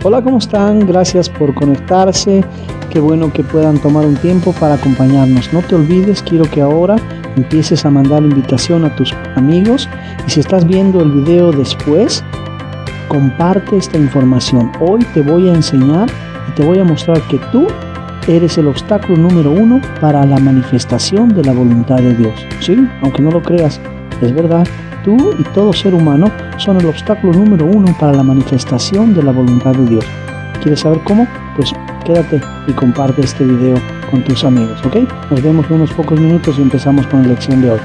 Hola, ¿cómo están? Gracias por conectarse. Qué bueno que puedan tomar un tiempo para acompañarnos. No te olvides, quiero que ahora empieces a mandar invitación a tus amigos. Y si estás viendo el video después, comparte esta información. Hoy te voy a enseñar y te voy a mostrar que tú eres el obstáculo número 1 para la manifestación de la voluntad de Dios. Sí, aunque no lo creas, es verdad. Tú y todo ser humano son el obstáculo número 1 para la manifestación de la voluntad de Dios. ¿Quieres saber cómo? Pues quédate y comparte este video con tus amigos, ¿ok? Nos vemos en unos pocos minutos y empezamos con la lección de hoy.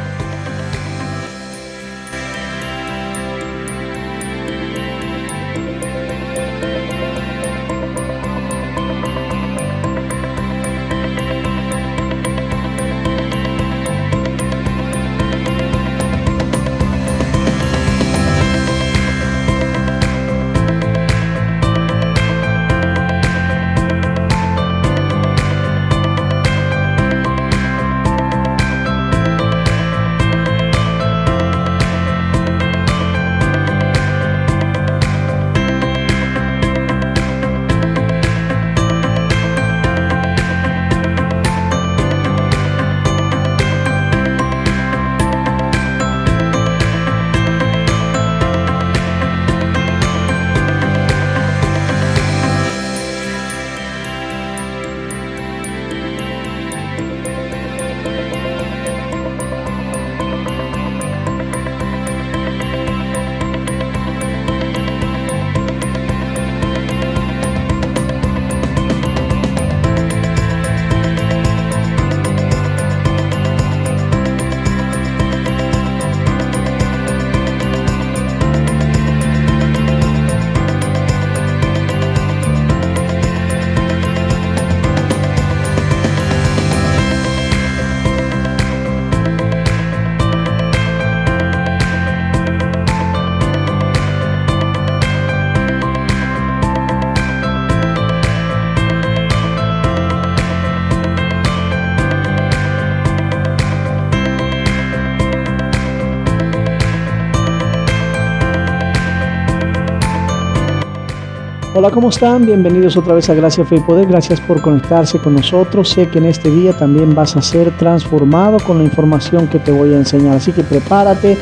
Hola, ¿cómo están? Bienvenidos otra vez a Gracia, Fe y Poder. Gracias por conectarse con nosotros. Sé que en este día también vas a ser transformado con la información que te voy a enseñar. Así que prepárate,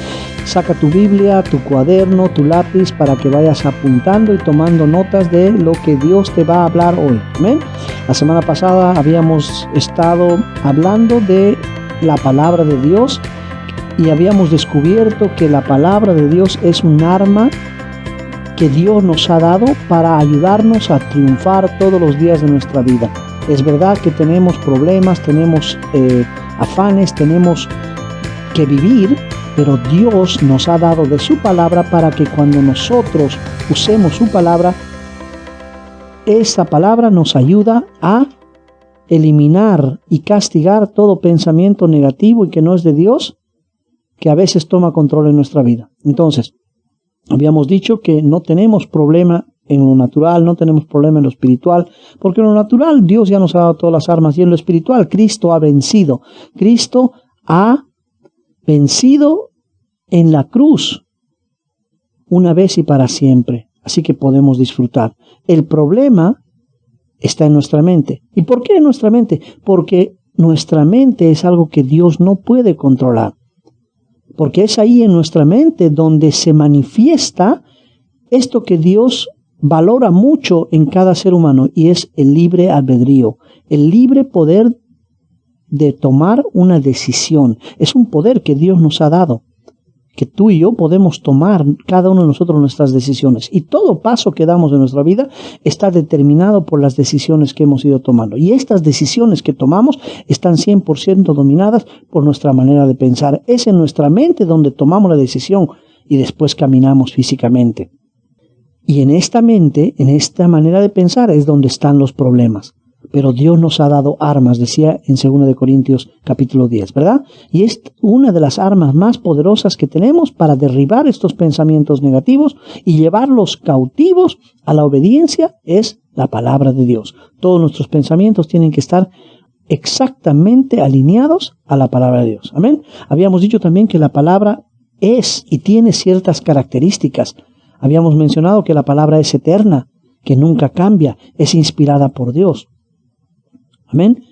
saca tu Biblia, tu cuaderno, tu lápiz para que vayas apuntando y tomando notas de lo que Dios te va a hablar hoy. ¿Amén? La semana pasada habíamos estado hablando de la palabra de Dios y habíamos descubierto que la palabra de Dios es un arma que Dios nos ha dado para ayudarnos a triunfar todos los días de nuestra vida. Es verdad que tenemos problemas, tenemos afanes, tenemos que vivir, pero Dios nos ha dado de su palabra para que cuando nosotros usemos su palabra, esa palabra nos ayuda a eliminar y castigar todo pensamiento negativo y que no es de Dios, que a veces toma control en nuestra vida. Entonces, habíamos dicho que no tenemos problema en lo natural, no tenemos problema en lo espiritual, porque en lo natural Dios ya nos ha dado todas las armas y en lo espiritual Cristo ha vencido. Cristo ha vencido en la cruz una vez y para siempre, así que podemos disfrutar. El problema está en nuestra mente. ¿Y por qué en nuestra mente? Porque nuestra mente es algo que Dios no puede controlar. Porque es ahí en nuestra mente donde se manifiesta esto que Dios valora mucho en cada ser humano y es el libre albedrío, el libre poder de tomar una decisión. Es un poder que Dios nos ha dado, que tú y yo podemos tomar cada uno de nosotros nuestras decisiones. Y todo paso que damos en nuestra vida está determinado por las decisiones que hemos ido tomando. Y estas decisiones que tomamos están 100% dominadas por nuestra manera de pensar. Es en nuestra mente donde tomamos la decisión y después caminamos físicamente. Y en esta mente, en esta manera de pensar es donde están los problemas. Pero Dios nos ha dado armas, decía en 2 de Corintios capítulo 10, ¿verdad? Y es una de las armas más poderosas que tenemos para derribar estos pensamientos negativos y llevarlos cautivos a la obediencia, es la palabra de Dios. Todos nuestros pensamientos tienen que estar exactamente alineados a la palabra de Dios. Amén. Habíamos dicho también que la palabra es y tiene ciertas características. Habíamos mencionado que la palabra es eterna, que nunca cambia, es inspirada por Dios. Amén.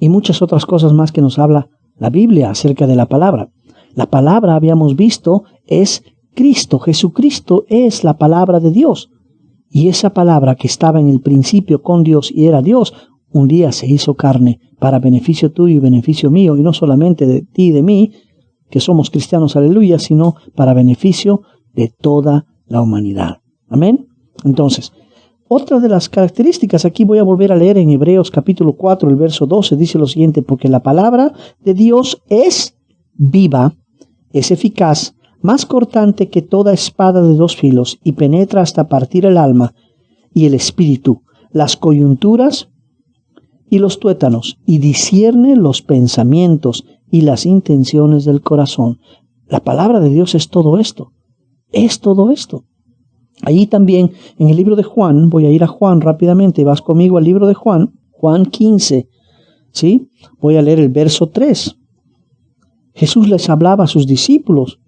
Y muchas otras cosas más que nos habla la Biblia acerca de la palabra. La palabra, habíamos visto, es Cristo. Jesucristo es la palabra de Dios. Y esa palabra que estaba en el principio con Dios y era Dios, un día se hizo carne para beneficio tuyo y beneficio mío, y no solamente de ti y de mí, que somos cristianos, aleluya, sino para beneficio de toda la humanidad. Amén. Entonces, otra de las características, aquí voy a volver a leer en Hebreos capítulo 4, el verso 12, dice lo siguiente: porque la palabra de Dios es viva, es eficaz, más cortante que toda espada de dos filos, y penetra hasta partir el alma y el espíritu, las coyunturas y los tuétanos, y discierne los pensamientos y las intenciones del corazón. La palabra de Dios es todo esto. Es todo esto. Allí también, en el libro de Juan, voy a ir a Juan rápidamente, vas conmigo al libro de Juan, Juan 15, ¿sí? Voy a leer el verso 3. Jesús les hablaba a sus discípulos,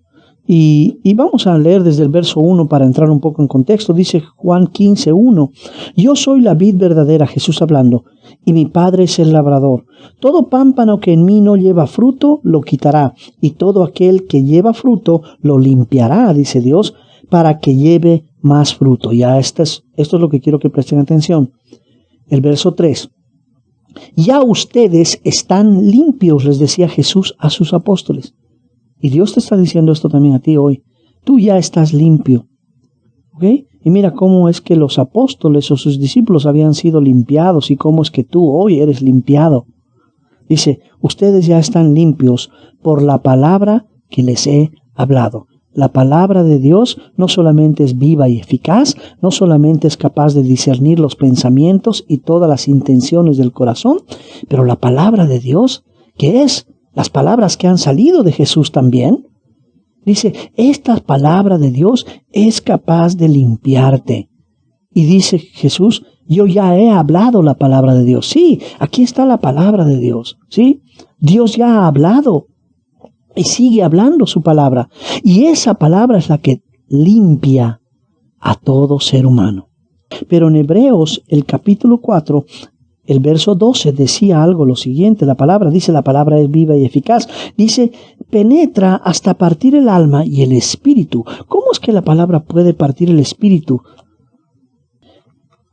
y vamos a leer desde el verso 1 para entrar un poco en contexto. Dice Juan 15, 1, yo soy la vid verdadera, Jesús hablando, y mi Padre es el labrador. Todo pámpano que en mí no lleva fruto, lo quitará, y todo aquel que lleva fruto, lo limpiará, dice Dios, para que lleve más fruto. Ya esto es lo que quiero que presten atención. El verso 3. Ya ustedes están limpios, les decía Jesús a sus apóstoles. Y Dios te está diciendo esto también a ti hoy. Tú ya estás limpio. ¿Ok? Y mira cómo es que los apóstoles o sus discípulos habían sido limpiados y cómo es que tú hoy eres limpiado. Dice, ustedes ya están limpios por la palabra que les he hablado. La palabra de Dios no solamente es viva y eficaz, no solamente es capaz de discernir los pensamientos y todas las intenciones del corazón, pero la palabra de Dios, que es las palabras que han salido de Jesús también, dice, esta palabra de Dios es capaz de limpiarte. Y dice Jesús, yo ya he hablado la palabra de Dios. Sí, aquí está la palabra de Dios. Sí, Dios ya ha hablado y sigue hablando su palabra. Y esa palabra es la que limpia a todo ser humano. Pero en Hebreos, el capítulo 4, el verso 12 decía algo lo siguiente. La palabra es viva y eficaz. Dice, penetra hasta partir el alma y el espíritu. ¿Cómo es que la palabra puede partir el espíritu?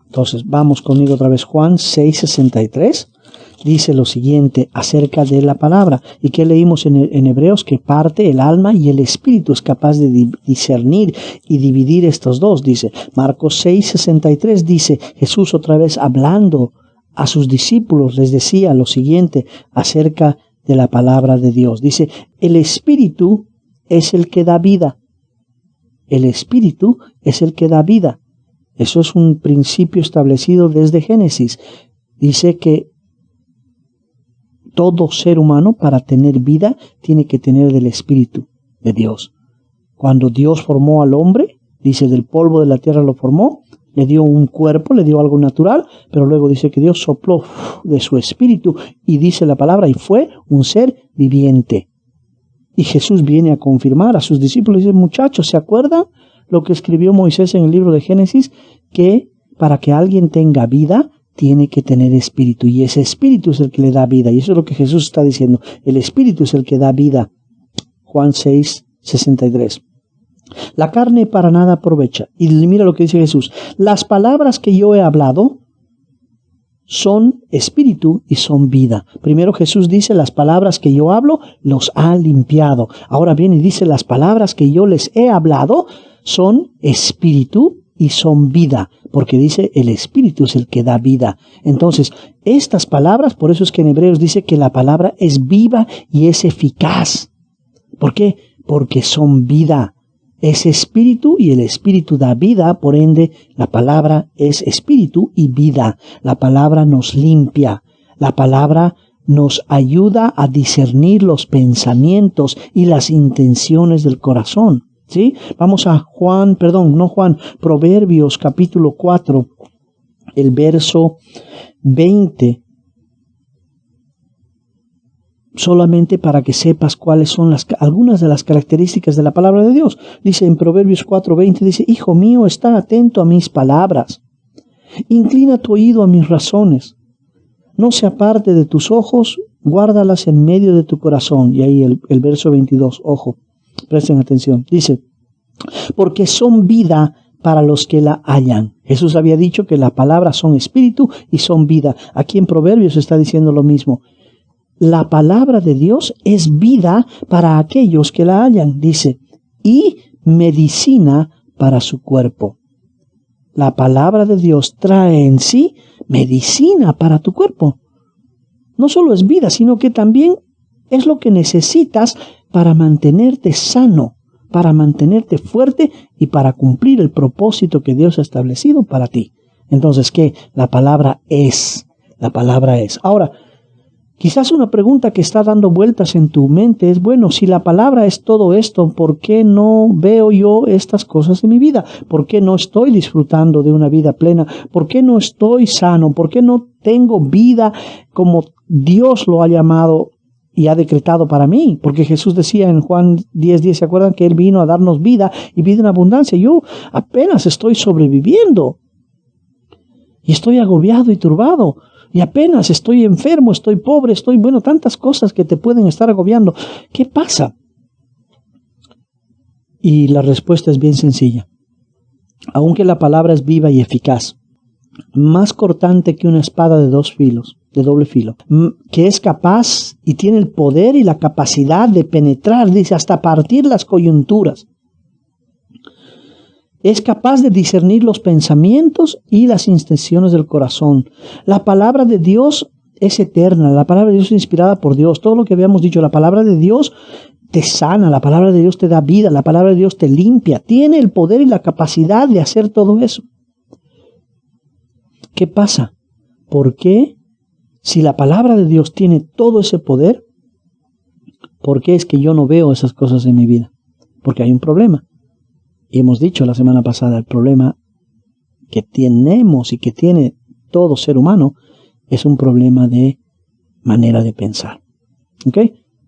Entonces, vamos conmigo otra vez. Juan 6:63 dice lo siguiente acerca de la palabra. ¿Y qué leímos en Hebreos? Que parte el alma y el espíritu, es capaz de discernir y dividir estos dos. Dice Marcos 6:63, dice Jesús otra vez hablando a sus discípulos, les decía lo siguiente acerca de la palabra de Dios. Dice, el espíritu es el que da vida. El espíritu es el que da vida. Eso es un principio establecido desde Génesis. Dice que todo ser humano, para tener vida, tiene que tener del Espíritu de Dios. Cuando Dios formó al hombre, dice, del polvo de la tierra lo formó, le dio un cuerpo, le dio algo natural, pero luego dice que Dios sopló de su espíritu, y dice la palabra, y fue un ser viviente. Y Jesús viene a confirmar a sus discípulos, y dice, muchachos, ¿se acuerdan lo que escribió Moisés en el libro de Génesis? Que para que alguien tenga vida, tiene que tener espíritu, y ese espíritu es el que le da vida, y eso es lo que Jesús está diciendo, el espíritu es el que da vida. Juan 6:63. La carne para nada aprovecha. Y mira lo que dice Jesús, las palabras que yo he hablado son espíritu y son vida. Primero Jesús dice, las palabras que yo hablo los ha limpiado. Ahora viene y dice, las palabras que yo les he hablado son espíritu y son vida, porque dice, el espíritu es el que da vida. Entonces, estas palabras, por eso es que en Hebreos dice que la palabra es viva y es eficaz. ¿Por qué? Porque son vida. Es espíritu y el espíritu da vida, por ende, la palabra es espíritu y vida. La palabra nos limpia. La palabra nos ayuda a discernir los pensamientos y las intenciones del corazón. ¿Sí? Vamos a Proverbios capítulo 4, el verso 20. Solamente para que sepas cuáles son algunas de las características de la palabra de Dios. Dice en Proverbios 4:20, dice, hijo mío, está atento a mis palabras. Inclina tu oído a mis razones. No se aparte de tus ojos, guárdalas en medio de tu corazón. Y ahí el verso 22, ojo, presten atención. Dice, porque son vida para los que la hallan. Jesús había dicho que las palabras son espíritu y son vida. Aquí en Proverbios está diciendo lo mismo. La palabra de Dios es vida para aquellos que la hallan, dice, y medicina para su cuerpo. La palabra de Dios trae en sí medicina para tu cuerpo. No solo es vida, sino que también es lo que necesitas para mantenerte sano, para mantenerte fuerte y para cumplir el propósito que Dios ha establecido para ti. Entonces, ¿qué? La palabra es. La palabra es. Ahora, quizás una pregunta que está dando vueltas en tu mente es, bueno, si la palabra es todo esto, ¿por qué no veo yo estas cosas en mi vida? ¿Por qué no estoy disfrutando de una vida plena? ¿Por qué no estoy sano? ¿Por qué no tengo vida como Dios lo ha llamado y ha decretado para mí? Porque Jesús decía en Juan 10:10, ¿se acuerdan que Él vino a darnos vida y vida en abundancia? Yo apenas estoy sobreviviendo y estoy agobiado y turbado. Y apenas estoy enfermo, estoy pobre, tantas cosas que te pueden estar agobiando. ¿Qué pasa? Y la respuesta es bien sencilla. Aunque la palabra es viva y eficaz, más cortante que una espada de doble filo, que es capaz y tiene el poder y la capacidad de penetrar, dice, hasta partir las coyunturas. Es capaz de discernir los pensamientos y las intenciones del corazón. La palabra de Dios es eterna, la palabra de Dios es inspirada por Dios. Todo lo que habíamos dicho, la palabra de Dios te sana, la palabra de Dios te da vida, la palabra de Dios te limpia. Tiene el poder y la capacidad de hacer todo eso. ¿Qué pasa? ¿Por qué? Si la palabra de Dios tiene todo ese poder, ¿por qué es que yo no veo esas cosas en mi vida? Porque hay un problema. Y hemos dicho la semana pasada, el problema que tenemos y que tiene todo ser humano es un problema de manera de pensar. ¿Ok?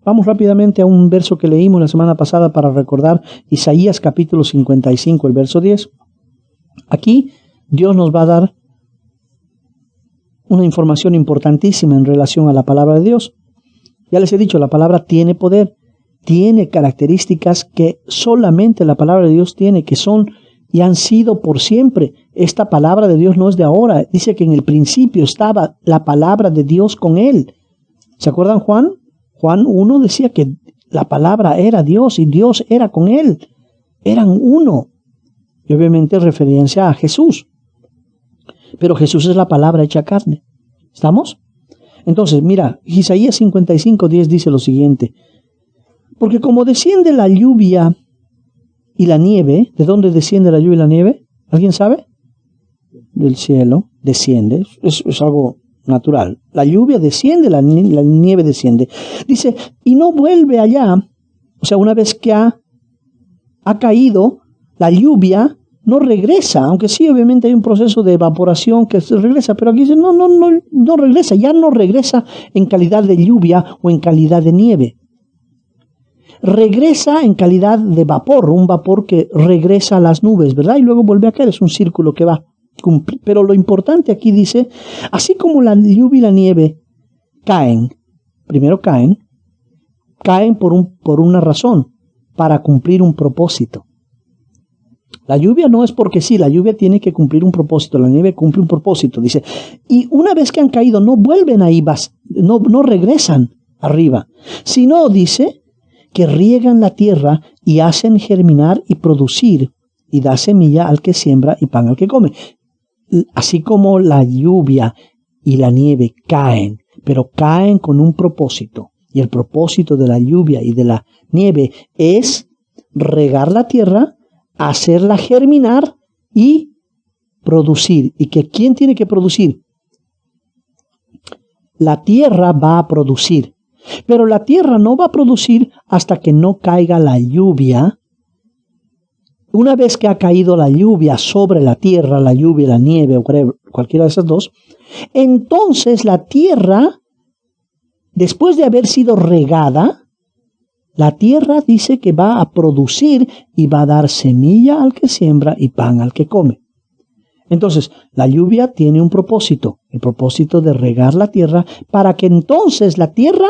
Vamos rápidamente a un verso que leímos la semana pasada para recordar Isaías capítulo 55, el verso 10. Aquí Dios nos va a dar una información importantísima en relación a la palabra de Dios. Ya les he dicho, la palabra tiene poder. Tiene características que solamente la palabra de Dios tiene, que son y han sido por siempre. Esta palabra de Dios no es de ahora. Dice que en el principio estaba la palabra de Dios con él. ¿Se acuerdan Juan? Juan 1 decía que la palabra era Dios y Dios era con él. Eran uno. Y obviamente referencia a Jesús. Pero Jesús es la palabra hecha carne. ¿Estamos? Entonces, mira, Isaías 55:10 dice lo siguiente. Porque como desciende la lluvia y la nieve, ¿de dónde desciende la lluvia y la nieve? ¿Alguien sabe? Del cielo, desciende, es algo natural. La lluvia desciende, la nieve desciende. Dice, y no vuelve allá, o sea, una vez que ha caído, la lluvia no regresa, aunque sí, obviamente hay un proceso de evaporación que regresa, pero aquí dice, no regresa, ya no regresa en calidad de lluvia o en calidad de nieve. Regresa en calidad de vapor, un vapor que regresa a las nubes, ¿verdad? Y luego vuelve a caer, es un círculo que va. Pero lo importante aquí dice, así como la lluvia y la nieve caen por una razón, para cumplir un propósito. La lluvia no es porque sí, la lluvia tiene que cumplir un propósito, la nieve cumple un propósito, dice. Y una vez que han caído, no vuelven ahí, no regresan arriba, sino, dice, que riegan la tierra y hacen germinar y producir, y da semilla al que siembra y pan al que come. Así como la lluvia y la nieve caen, pero caen con un propósito. Y el propósito de la lluvia y de la nieve es regar la tierra, hacerla germinar y producir. ¿Y que quién tiene que producir? La tierra va a producir. Pero la tierra no va a producir hasta que no caiga la lluvia. Una vez que ha caído la lluvia sobre la tierra, la lluvia, la nieve, o cualquiera de esas dos, entonces la tierra, después de haber sido regada, la tierra dice que va a producir y va a dar semilla al que siembra y pan al que come. Entonces, la lluvia tiene un propósito, el propósito de regar la tierra para que entonces la tierra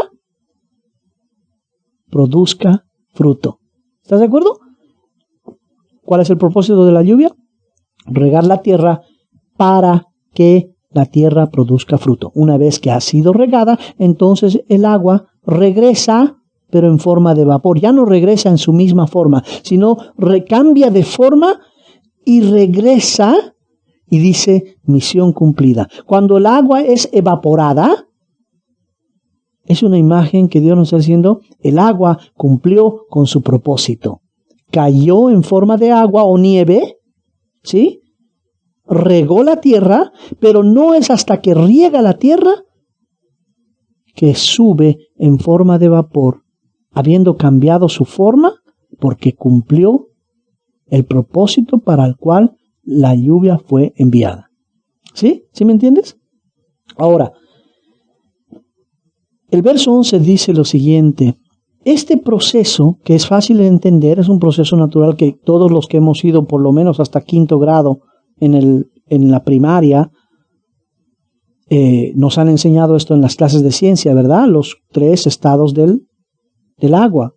produzca fruto. ¿Estás de acuerdo? ¿Cuál es el propósito de la lluvia? Regar la tierra para que la tierra produzca fruto. Una vez que ha sido regada, entonces el agua regresa, pero en forma de vapor. Ya no regresa en su misma forma, sino recambia de forma y regresa y dice misión cumplida. Cuando el agua es evaporada, es una imagen que Dios nos está diciendo, el agua cumplió con su propósito. Cayó en forma de agua o nieve, ¿sí? Regó la tierra, pero no es hasta que riega la tierra que sube en forma de vapor, habiendo cambiado su forma, porque cumplió el propósito para el cual la lluvia fue enviada. ¿Sí? ¿Sí me entiendes? Ahora, el verso 11 dice lo siguiente: este proceso, que es fácil de entender, es un proceso natural que todos los que hemos ido por lo menos hasta quinto grado en la primaria, nos han enseñado esto en las clases de ciencia, ¿verdad? Los 3 estados del agua: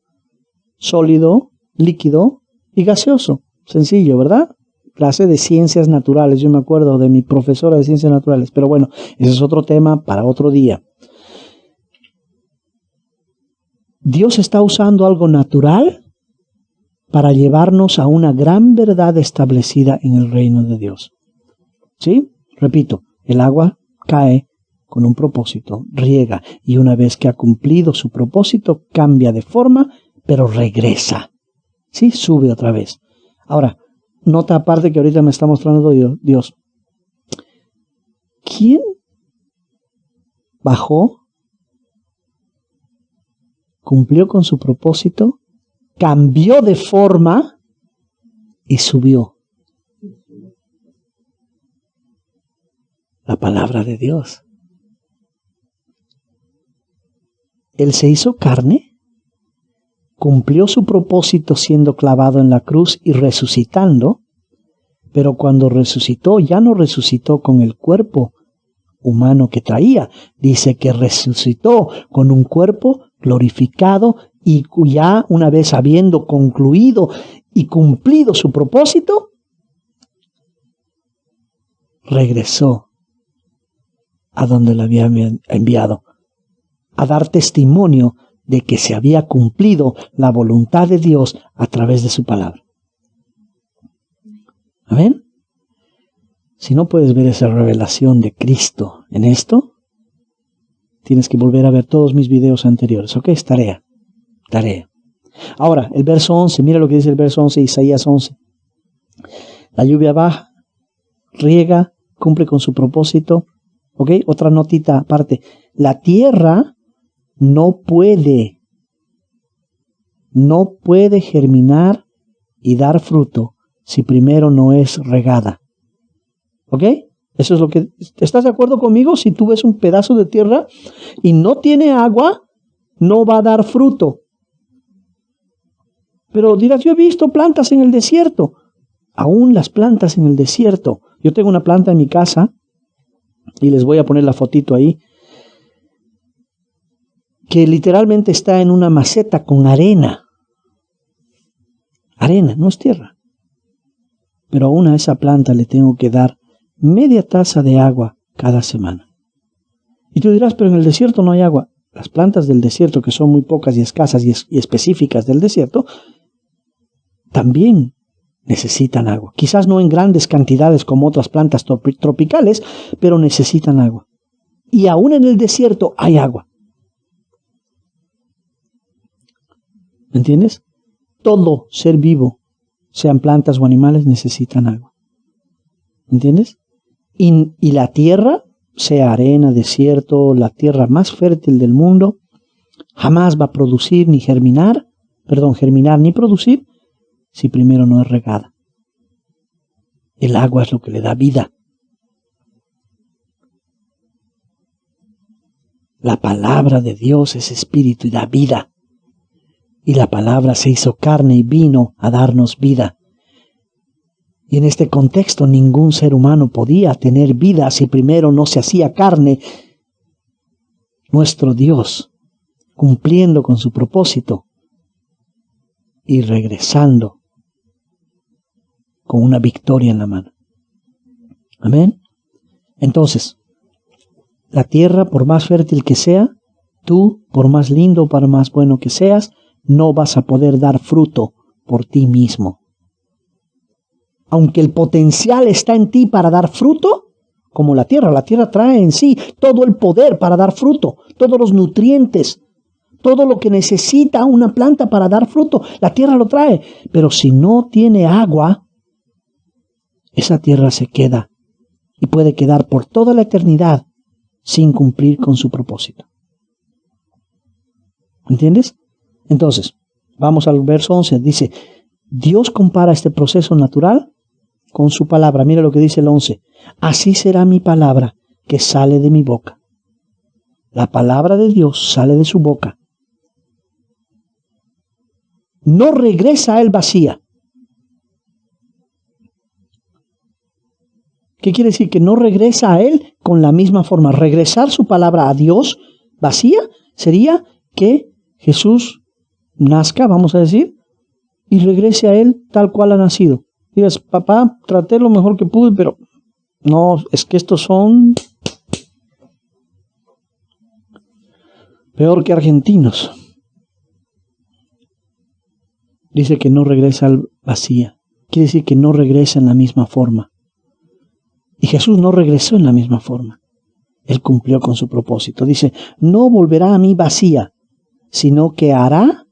sólido, líquido y gaseoso. Sencillo, ¿verdad? Clase de ciencias naturales. Yo me acuerdo de mi profesora de ciencias naturales, pero bueno, ese es otro tema para otro día. Dios está usando algo natural para llevarnos a una gran verdad establecida en el reino de Dios. ¿Sí? Repito, el agua cae con un propósito, riega, y una vez que ha cumplido su propósito, cambia de forma, pero regresa. ¿Sí? Sube otra vez. Ahora, nota aparte que ahorita me está mostrando Dios. ¿Quién bajó, cumplió con su propósito, cambió de forma y subió? La palabra de Dios. Él se hizo carne, cumplió su propósito siendo clavado en la cruz y resucitando, pero cuando resucitó, ya no resucitó con el cuerpo humano que traía. Dice que resucitó con un cuerpo glorificado y ya una vez habiendo concluido y cumplido su propósito, regresó a donde lo había enviado, a dar testimonio de que se había cumplido la voluntad de Dios a través de su palabra. ¿Amén? Si no puedes ver esa revelación de Cristo en esto, tienes que volver a ver todos mis videos anteriores. ¿Ok? Es tarea. Ahora, el verso 11, mira lo que dice el verso 11, Isaías 11. La lluvia baja, riega, cumple con su propósito. ¿Ok? Otra notita aparte. La tierra no puede germinar y dar fruto si primero no es regada. ¿Ok? Eso es lo que... ¿Estás de acuerdo conmigo? Si tú ves un pedazo de tierra y no tiene agua, no va a dar fruto. Pero dirás, yo he visto plantas en el desierto. Aún las plantas en el desierto. Yo tengo una planta en mi casa, y les voy a poner la fotito ahí, que literalmente está en una maceta con arena. Arena, no es tierra. Pero aún a esa planta le tengo que dar media taza de agua cada semana. Y tú dirás, pero en el desierto no hay agua. Las plantas del desierto, que son muy pocas y escasas y específicas del desierto, también necesitan agua. Quizás no en grandes cantidades como otras plantas tropicales, pero necesitan agua. Y aún en el desierto hay agua. ¿Me entiendes? Todo ser vivo, sean plantas o animales, necesitan agua. ¿Me entiendes? Y la tierra, sea arena, desierto, la tierra más fértil del mundo, jamás va a producir ni germinar ni producir, si primero no es regada. El agua es lo que le da vida. La palabra de Dios es espíritu y da vida. Y la palabra se hizo carne y vino a darnos vida. Y en este contexto ningún ser humano podía tener vida si primero no se hacía carne nuestro Dios, cumpliendo con su propósito y regresando con una victoria en la mano. Amén. Entonces, la tierra, por más fértil que sea, tú, por más lindo o por más bueno que seas, no vas a poder dar fruto por ti mismo. Aunque el potencial está en ti para dar fruto, como la tierra trae en sí todo el poder para dar fruto, todos los nutrientes, todo lo que necesita una planta para dar fruto, la tierra lo trae. Pero si no tiene agua, esa tierra se queda y puede quedar por toda la eternidad sin cumplir con su propósito. ¿Entiendes? Entonces, vamos al verso 11. Dice, Dios compara este proceso natural con su palabra. Mira lo que dice el 11. Así será mi palabra que sale de mi boca. La palabra de Dios sale de su boca. No regresa a él vacía. ¿Qué quiere decir? Que no regresa a él con la misma forma. Regresar su palabra a Dios vacía sería que Jesús nazca, vamos a decir, y regrese a él tal cual ha nacido. Digas, papá, traté lo mejor que pude, pero no, es que estos son peor que argentinos. Dice que no regresa al vacía. Quiere decir que no regresa en la misma forma. Y Jesús no regresó en la misma forma. Él cumplió con su propósito. Dice, no volverá a mí vacía, sino que hará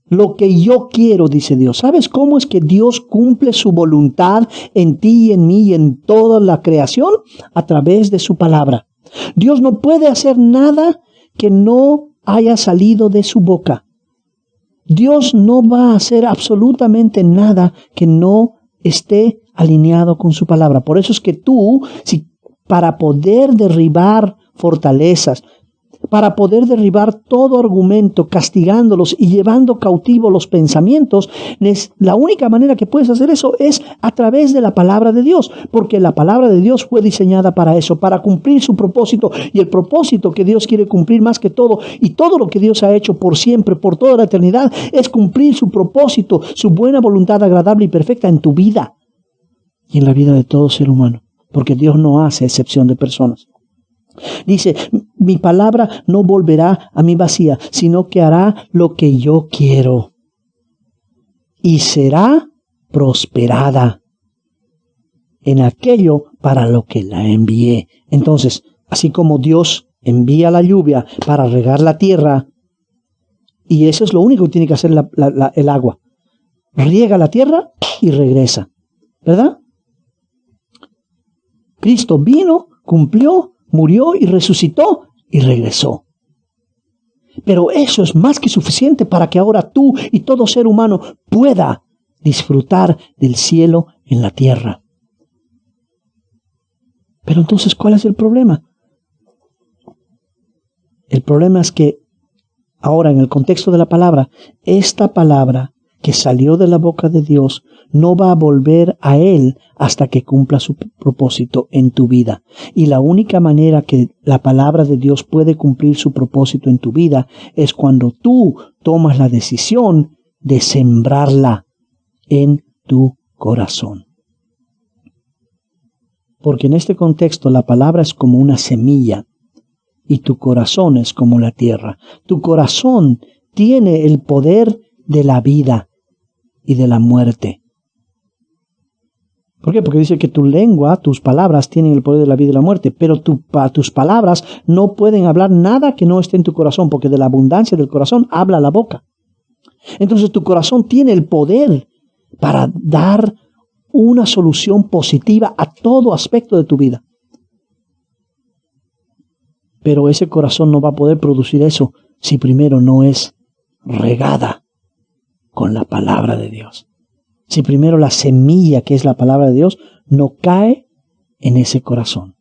lo que yo quiero, dice Dios. ¿Sabes cómo es que Dios cumple su voluntad en ti y en mí y en toda la creación? A través de su palabra. Dios no puede hacer nada que no haya salido de su boca. Dios no va a hacer absolutamente nada que no esté alineado con su palabra. Por eso es que tú, para poder derribar fortalezas, para poder derribar todo argumento, castigándolos y llevando cautivo los pensamientos, la única manera que puedes hacer eso es a través de la palabra de Dios, porque la palabra de Dios fue diseñada para eso, para cumplir su propósito, y el propósito que Dios quiere cumplir más que todo, y todo lo que Dios ha hecho por siempre, por toda la eternidad, es cumplir su propósito, su buena voluntad agradable y perfecta en tu vida y en la vida de todo ser humano, porque Dios no hace excepción de personas. Dice, mi palabra no volverá a mí vacía, sino que hará lo que yo quiero y será prosperada en aquello para lo que la envié. Entonces, así como Dios envía la lluvia para regar la tierra, y eso es lo único que tiene que hacer el agua, riega la tierra y regresa, ¿verdad? Cristo vino, cumplió, murió y resucitó y regresó. Pero eso es más que suficiente para que ahora tú y todo ser humano pueda disfrutar del cielo en la tierra. Pero entonces, ¿cuál es el problema? El problema es que ahora, en el contexto de la palabra, esta palabra que salió de la boca de Dios no va a volver a Él hasta que cumpla su propósito en tu vida. Y la única manera que la palabra de Dios puede cumplir su propósito en tu vida es cuando tú tomas la decisión de sembrarla en tu corazón. Porque en este contexto la palabra es como una semilla y tu corazón es como la tierra. Tu corazón tiene el poder de la vida y de la muerte. ¿Por qué? Porque dice que tu lengua, tus palabras tienen el poder de la vida y la muerte, pero tus palabras no pueden hablar nada que no esté en tu corazón, porque de la abundancia del corazón habla la boca. Entonces tu corazón tiene el poder para dar una solución positiva a todo aspecto de tu vida. Pero ese corazón no va a poder producir eso si primero no es regada con la palabra de Dios. Si primero la semilla que es la palabra de Dios no cae en ese corazón.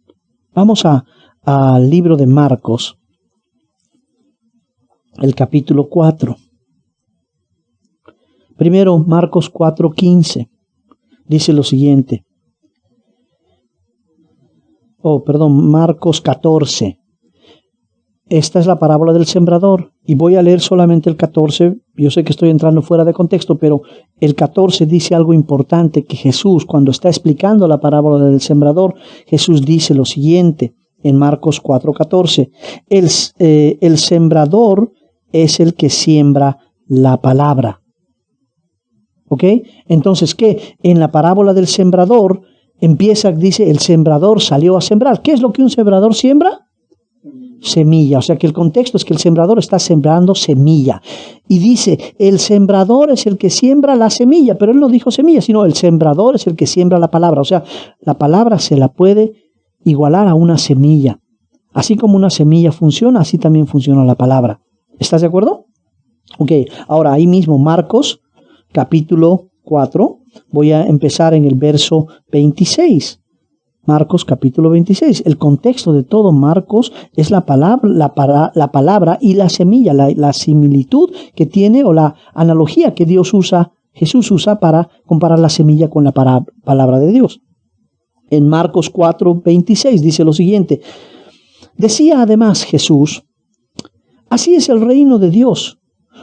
Vamos al libro de Marcos, el capítulo 4. Primero Marcos 4:15. dice lo siguiente. Marcos 14. Esta es la parábola del sembrador. Y voy a leer solamente el 14. Yo sé que estoy entrando fuera de contexto, pero el 14 dice algo importante que Jesús, cuando está explicando la parábola del sembrador, Jesús dice lo siguiente en Marcos 4:14. El sembrador es el que siembra la palabra. ¿Ok? Entonces, ¿qué? En la parábola del sembrador dice, el sembrador salió a sembrar. ¿Qué es lo que un sembrador siembra? Semilla. O sea que el contexto es que el sembrador está sembrando semilla. Y dice, el sembrador es el que siembra la semilla, pero él no dijo semilla, sino el sembrador es el que siembra la palabra. O sea, la palabra se la puede igualar a una semilla. Así como una semilla funciona, así también funciona la palabra. ¿Estás de acuerdo? Ok, ahora ahí mismo Marcos, capítulo 4, voy a empezar en el verso 26. Marcos capítulo 26. El contexto de todo Marcos es la palabra y la semilla, la similitud que tiene o la analogía que Jesús usa para comparar la semilla con la palabra de Dios. En Marcos 4:26 dice lo siguiente. Decía además Jesús, así es el reino de Dios,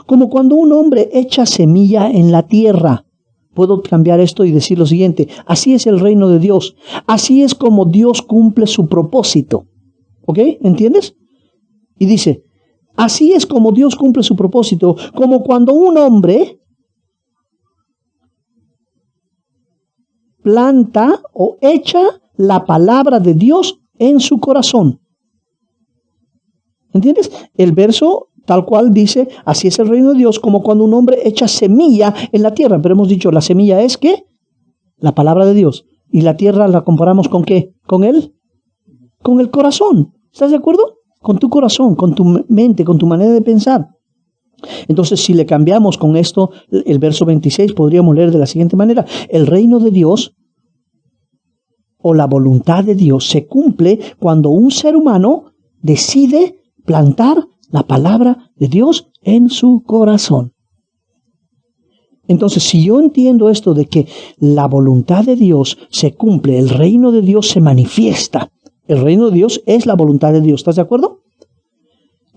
como cuando un hombre echa semilla en la tierra. Puedo cambiar esto y decir lo siguiente. Así es el reino de Dios. Así es como Dios cumple su propósito. ¿Ok? ¿Entiendes? Y dice, así es como Dios cumple su propósito. Como cuando un hombre planta o echa la palabra de Dios en su corazón. ¿Entiendes? El verso tal cual dice, así es el reino de Dios, como cuando un hombre echa semilla en la tierra. Pero hemos dicho, la semilla es ¿qué? La palabra de Dios. Y la tierra la comparamos ¿con qué? ¿Con él? Con el corazón. ¿Estás de acuerdo? Con tu corazón, con tu mente, con tu manera de pensar. Entonces, si le cambiamos con esto, el verso 26, podríamos leer de la siguiente manera. El reino de Dios o la voluntad de Dios se cumple cuando un ser humano decide plantar la palabra de Dios en su corazón. Entonces, si yo entiendo esto de que la voluntad de Dios se cumple, el reino de Dios se manifiesta. El reino de Dios es la voluntad de Dios. ¿Estás de acuerdo?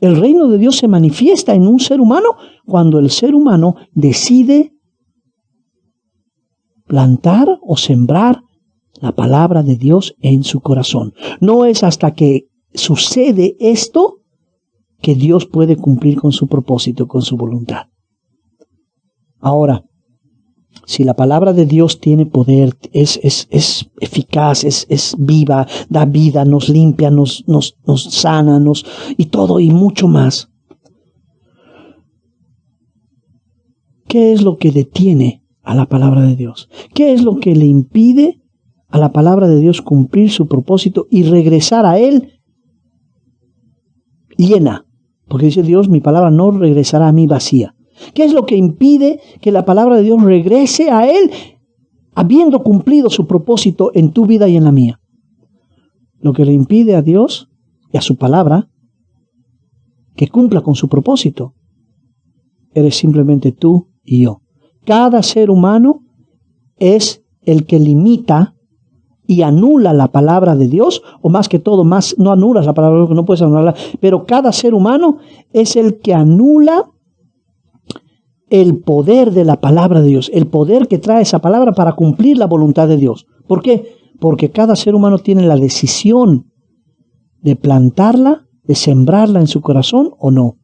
El reino de Dios se manifiesta en un ser humano cuando el ser humano decide plantar o sembrar la palabra de Dios en su corazón. No es hasta que sucede esto que Dios puede cumplir con su propósito, con su voluntad. Ahora, si la palabra de Dios tiene poder, es eficaz, es viva, da vida, nos limpia, nos sana, y todo y mucho más. ¿Qué es lo que detiene a la palabra de Dios? ¿Qué es lo que le impide a la palabra de Dios cumplir su propósito y regresar a Él llena? Porque dice Dios, mi palabra no regresará a mí vacía. ¿Qué es lo que impide que la palabra de Dios regrese a Él habiendo cumplido su propósito en tu vida y en la mía? Lo que le impide a Dios y a su palabra que cumpla con su propósito eres simplemente tú y yo. Cada ser humano es el que limita y anula la palabra de Dios, o más que todo, no anulas la palabra de Dios, no puedes anularla, pero cada ser humano es el que anula el poder de la palabra de Dios, el poder que trae esa palabra para cumplir la voluntad de Dios. ¿Por qué? Porque cada ser humano tiene la decisión de plantarla, de sembrarla en su corazón o no.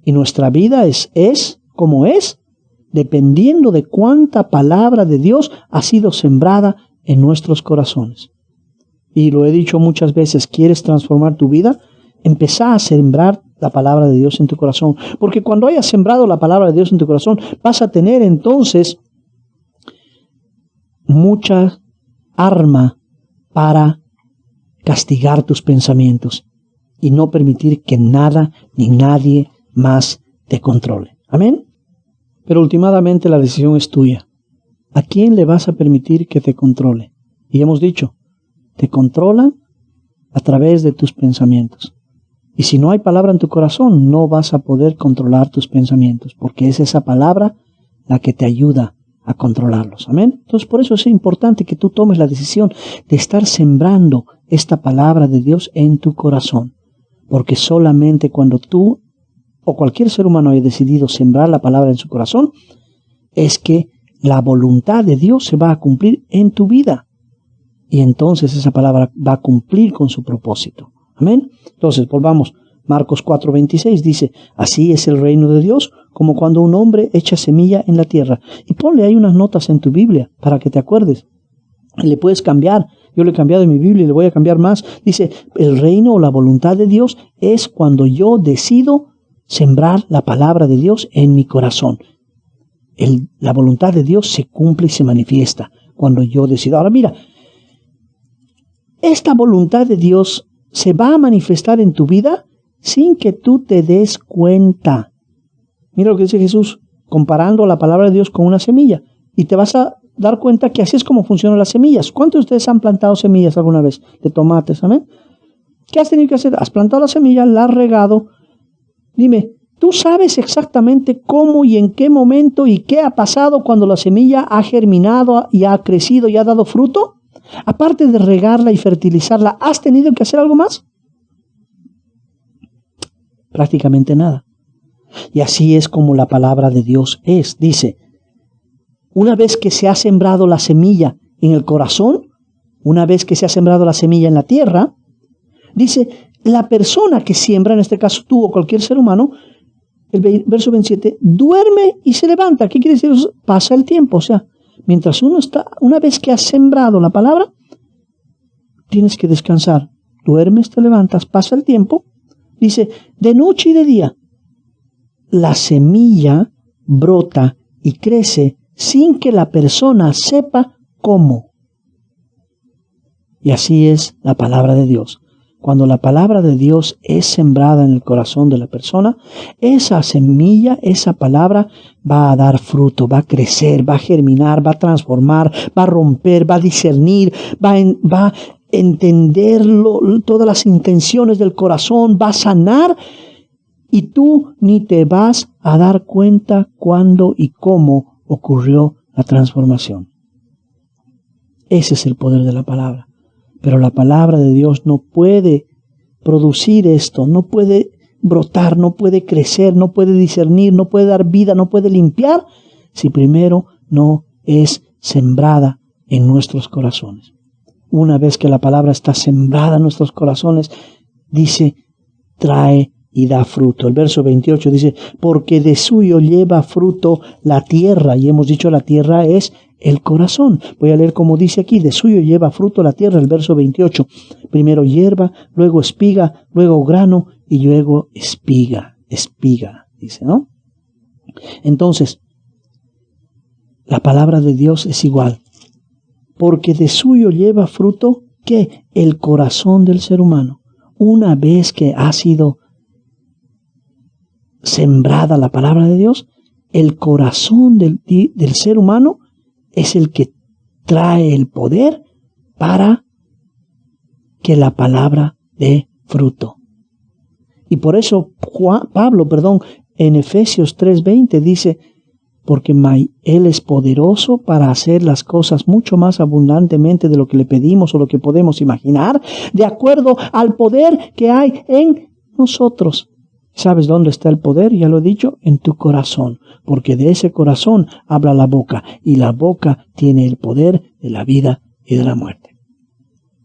Y nuestra vida es como es, dependiendo de cuánta palabra de Dios ha sido sembrada en nuestros corazones. Y lo he dicho muchas veces, ¿quieres transformar tu vida? Empezá a sembrar la palabra de Dios en tu corazón. Porque cuando hayas sembrado la palabra de Dios en tu corazón, vas a tener entonces mucha arma para castigar tus pensamientos y no permitir que nada ni nadie más te controle. Amén. Pero últimamente la decisión es tuya. ¿A quién le vas a permitir que te controle? Y hemos dicho, te controlan a través de tus pensamientos. Y si no hay palabra en tu corazón, no vas a poder controlar tus pensamientos, porque es esa palabra la que te ayuda a controlarlos. Amén. Entonces, por eso es importante que tú tomes la decisión de estar sembrando esta palabra de Dios en tu corazón. Porque solamente cuando tú o cualquier ser humano haya decidido sembrar la palabra en su corazón, es que la voluntad de Dios se va a cumplir en tu vida. Y entonces esa palabra va a cumplir con su propósito. Amén. Entonces, volvamos. Marcos 4:26 dice, así es el reino de Dios, como cuando un hombre echa semilla en la tierra. Y ponle ahí unas notas en tu Biblia para que te acuerdes. Le puedes cambiar. Yo le he cambiado en mi Biblia y le voy a cambiar más. Dice, el reino o la voluntad de Dios es cuando yo decido sembrar la palabra de Dios en mi corazón. La voluntad de Dios se cumple y se manifiesta cuando yo decido. Ahora mira, esta voluntad de Dios se va a manifestar en tu vida sin que tú te des cuenta. Mira lo que dice Jesús, comparando la palabra de Dios con una semilla. Y te vas a dar cuenta que así es como funcionan las semillas. ¿Cuántos de ustedes han plantado semillas alguna vez de tomates? ¿Amén? ¿Qué has tenido que hacer? Has plantado la semilla, la has regado. Dime, ¿tú sabes exactamente cómo y en qué momento y qué ha pasado cuando la semilla ha germinado y ha crecido y ha dado fruto? Aparte de regarla y fertilizarla, ¿has tenido que hacer algo más? Prácticamente nada. Y así es como la palabra de Dios es. Dice, una vez que se ha sembrado la semilla en el corazón, una vez que se ha sembrado la semilla en la tierra, dice, la persona que siembra, en este caso tú o cualquier ser humano, el verso 27, duerme y se levanta. ¿Qué quiere decir? Pasa el tiempo. O sea, mientras una vez que has sembrado la palabra, tienes que descansar. Duermes, te levantas, pasa el tiempo. Dice, de noche y de día, la semilla brota y crece sin que la persona sepa cómo. Y así es la palabra de Dios. Cuando la palabra de Dios es sembrada en el corazón de la persona, esa semilla, esa palabra va a dar fruto, va a crecer, va a germinar, va a transformar, va a romper, va a discernir, va a entender todas las intenciones del corazón, va a sanar y tú ni te vas a dar cuenta cuándo y cómo ocurrió la transformación. Ese es el poder de la palabra. Pero la palabra de Dios no puede producir esto, no puede brotar, no puede crecer, no puede discernir, no puede dar vida, no puede limpiar, si primero no es sembrada en nuestros corazones. Una vez que la palabra está sembrada en nuestros corazones, dice, trae y da fruto. El verso 28 dice, porque de suyo lleva fruto la tierra. Y hemos dicho la tierra es el corazón. Voy a leer como dice aquí, de suyo lleva fruto la tierra, el verso 28. Primero hierba, luego espiga, luego grano y luego espiga, dice, ¿no? Entonces, la palabra de Dios es igual. Porque de suyo lleva fruto, ¿qué? El corazón del ser humano. Una vez que ha sido sembrada la palabra de Dios, el corazón del ser humano es el que trae el poder para que la palabra dé fruto. Y por eso Pablo, en Efesios 3:20 dice, porque Él es poderoso para hacer las cosas mucho más abundantemente de lo que le pedimos o lo que podemos imaginar, de acuerdo al poder que hay en nosotros. ¿Sabes dónde está el poder? Ya lo he dicho, en tu corazón, porque de ese corazón habla la boca, y la boca tiene el poder de la vida y de la muerte.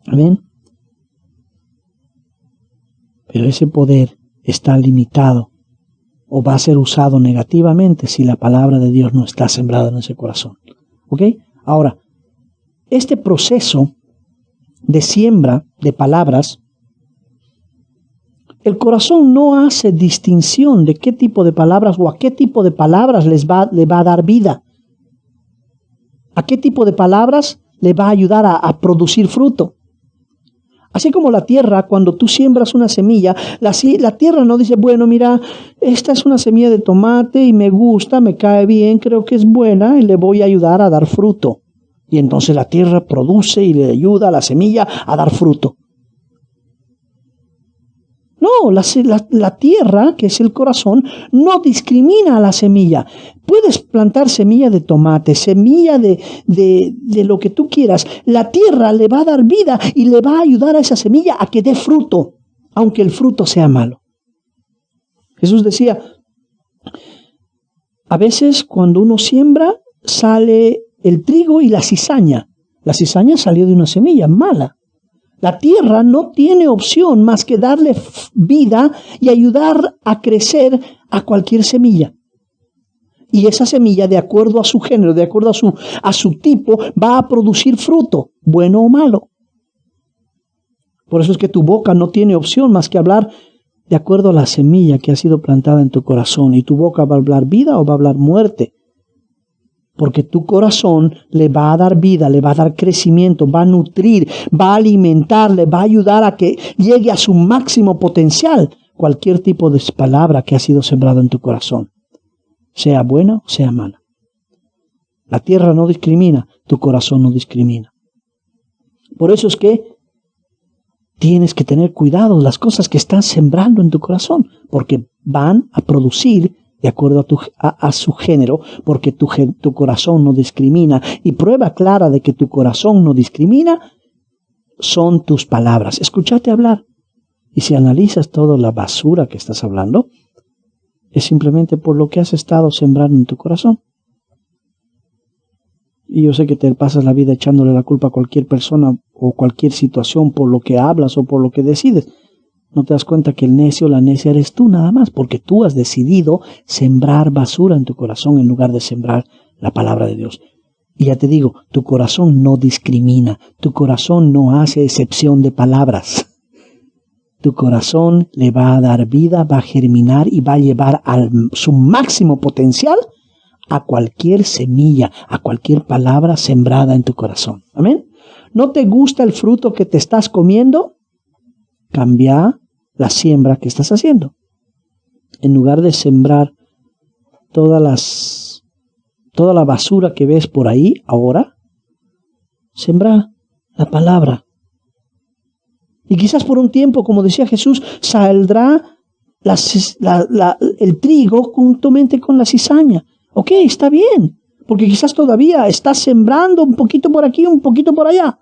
Amén. Pero ese poder está limitado o va a ser usado negativamente si la palabra de Dios no está sembrada en ese corazón. ¿Ok? Ahora, este proceso de siembra de palabras, el corazón no hace distinción de qué tipo de palabras o a qué tipo de palabras le va a dar vida. A qué tipo de palabras le va a ayudar a producir fruto. Así como la tierra, cuando tú siembras una semilla, la tierra no dice, bueno, mira, esta es una semilla de tomate y me gusta, me cae bien, creo que es buena y le voy a ayudar a dar fruto. Y entonces la tierra produce y le ayuda a la semilla a dar fruto. No, la tierra, que es el corazón, no discrimina a la semilla. Puedes plantar semilla de tomate, semilla de lo que tú quieras. La tierra le va a dar vida y le va a ayudar a esa semilla a que dé fruto, aunque el fruto sea malo. Jesús decía, a veces cuando uno siembra, sale el trigo y la cizaña. La cizaña salió de una semilla mala. La tierra no tiene opción más que darle vida y ayudar a crecer a cualquier semilla. Y esa semilla, de acuerdo a su género, de acuerdo a su tipo, va a producir fruto, bueno o malo. Por eso es que tu boca no tiene opción más que hablar de acuerdo a la semilla que ha sido plantada en tu corazón. Y tu boca va a hablar vida o va a hablar muerte. Porque tu corazón le va a dar vida, le va a dar crecimiento, va a nutrir, va a alimentar, le va a ayudar a que llegue a su máximo potencial cualquier tipo de palabra que ha sido sembrada en tu corazón, sea buena o sea mala. La tierra no discrimina, tu corazón no discrimina. Por eso es que tienes que tener cuidado las cosas que estás sembrando en tu corazón, porque van a producir de acuerdo a su género, porque tu corazón no discrimina. Y prueba clara de que tu corazón no discrimina son tus palabras. Escúchate hablar. Y si analizas toda la basura que estás hablando, es simplemente por lo que has estado sembrando en tu corazón. Y yo sé que te pasas la vida echándole la culpa a cualquier persona o cualquier situación por lo que hablas o por lo que decides. No te das cuenta que el necio o la necia eres tú nada más, porque tú has decidido sembrar basura en tu corazón en lugar de sembrar la palabra de Dios. Y ya te digo, tu corazón no discrimina, tu corazón no hace excepción de palabras. Tu corazón le va a dar vida, va a germinar y va a llevar a su máximo potencial a cualquier semilla, a cualquier palabra sembrada en tu corazón. ¿Amén? ¿No te gusta el fruto que te estás comiendo? Cambia la siembra que estás haciendo. En lugar de sembrar toda la basura que ves por ahí ahora, sembra la palabra. Y quizás por un tiempo, como decía Jesús, saldrá el trigo juntamente con la cizaña. Ok, está bien, porque quizás todavía estás sembrando un poquito por aquí, un poquito por allá.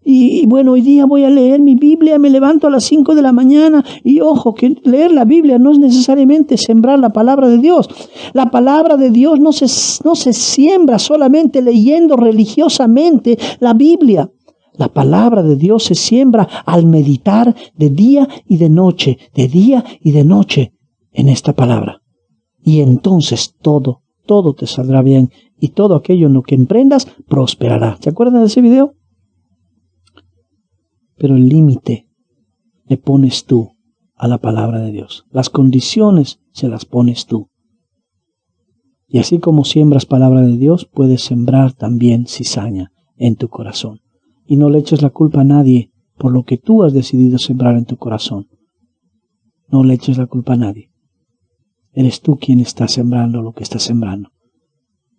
Y bueno, hoy día voy a leer mi Biblia, me levanto a las 5 de la mañana y ojo, que leer la Biblia no es necesariamente sembrar la palabra de Dios. La palabra de Dios no se siembra solamente leyendo religiosamente la Biblia. La palabra de Dios se siembra al meditar de día y de noche en esta palabra. Y entonces todo te saldrá bien y todo aquello en lo que emprendas prosperará. ¿Se acuerdan de ese video? Pero el límite le pones tú a la palabra de Dios. Las condiciones se las pones tú. Y así como siembras palabra de Dios, puedes sembrar también cizaña en tu corazón. Y no le eches la culpa a nadie por lo que tú has decidido sembrar en tu corazón. No le eches la culpa a nadie. Eres tú quien está sembrando lo que estás sembrando.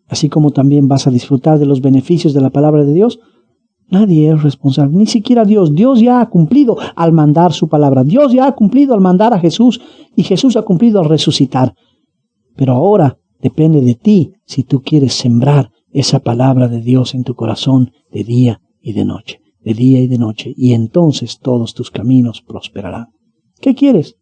Así como también vas a disfrutar de los beneficios de la palabra de Dios, nadie es responsable, ni siquiera Dios. Dios ya ha cumplido al mandar su palabra. Dios ya ha cumplido al mandar a Jesús y Jesús ha cumplido al resucitar. Pero ahora depende de ti si tú quieres sembrar esa palabra de Dios en tu corazón de día y de noche, de día y de noche. Y entonces todos tus caminos prosperarán. ¿Qué quieres?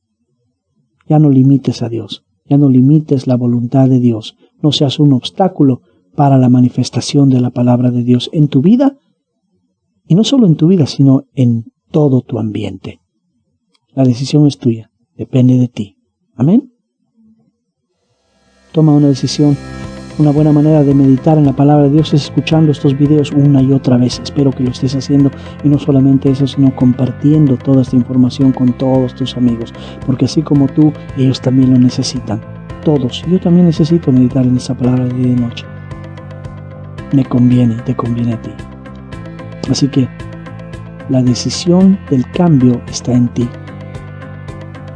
Ya no limites a Dios. Ya no limites la voluntad de Dios. No seas un obstáculo para la manifestación de la palabra de Dios en tu vida. Y no solo en tu vida, sino en todo tu ambiente. La decisión es tuya, depende de ti. Amén. Toma una decisión. Una buena manera de meditar en la palabra de Dios es escuchando estos videos una y otra vez. Espero que lo estés haciendo y no solamente eso, sino compartiendo toda esta información con todos tus amigos. Porque así como tú, ellos también lo necesitan. Todos. Yo también necesito meditar en esa palabra de día y de noche. Me conviene, te conviene a ti. Así que la decisión del cambio está en ti.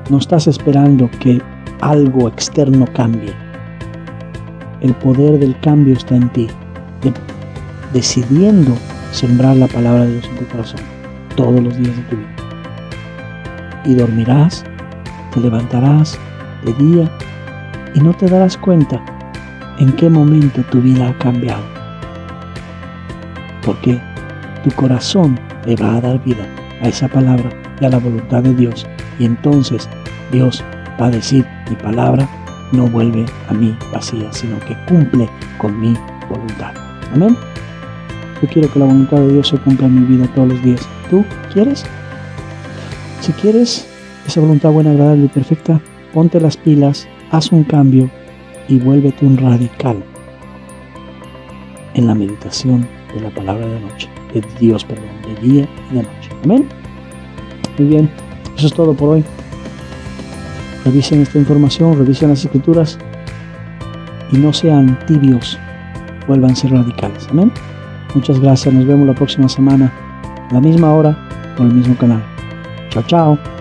No estás esperando que algo externo cambie. El poder del cambio está en ti, decidiendo sembrar la palabra de Dios en tu corazón todos los días de tu vida. Y dormirás Te levantarás de día y no te darás cuenta en qué momento tu vida ha cambiado. Porque tu corazón le va a dar vida a esa palabra y a la voluntad de Dios. Y entonces Dios va a decir, mi palabra no vuelve a mí vacía, sino que cumple con mi voluntad. Amén. Yo quiero que la voluntad de Dios se cumpla en mi vida todos los días. ¿Tú quieres? Si quieres esa voluntad buena, agradable y perfecta, ponte las pilas, haz un cambio y vuélvete un radical en la meditación de la palabra de noche, de Dios, de día y de noche. Amén. Muy bien, eso es todo por hoy. Revisen esta información, revisen las escrituras y no sean tibios, vuelvan a ser radicales. Amén. Muchas gracias, nos vemos la próxima semana a la misma hora por el mismo canal. Chao, chao.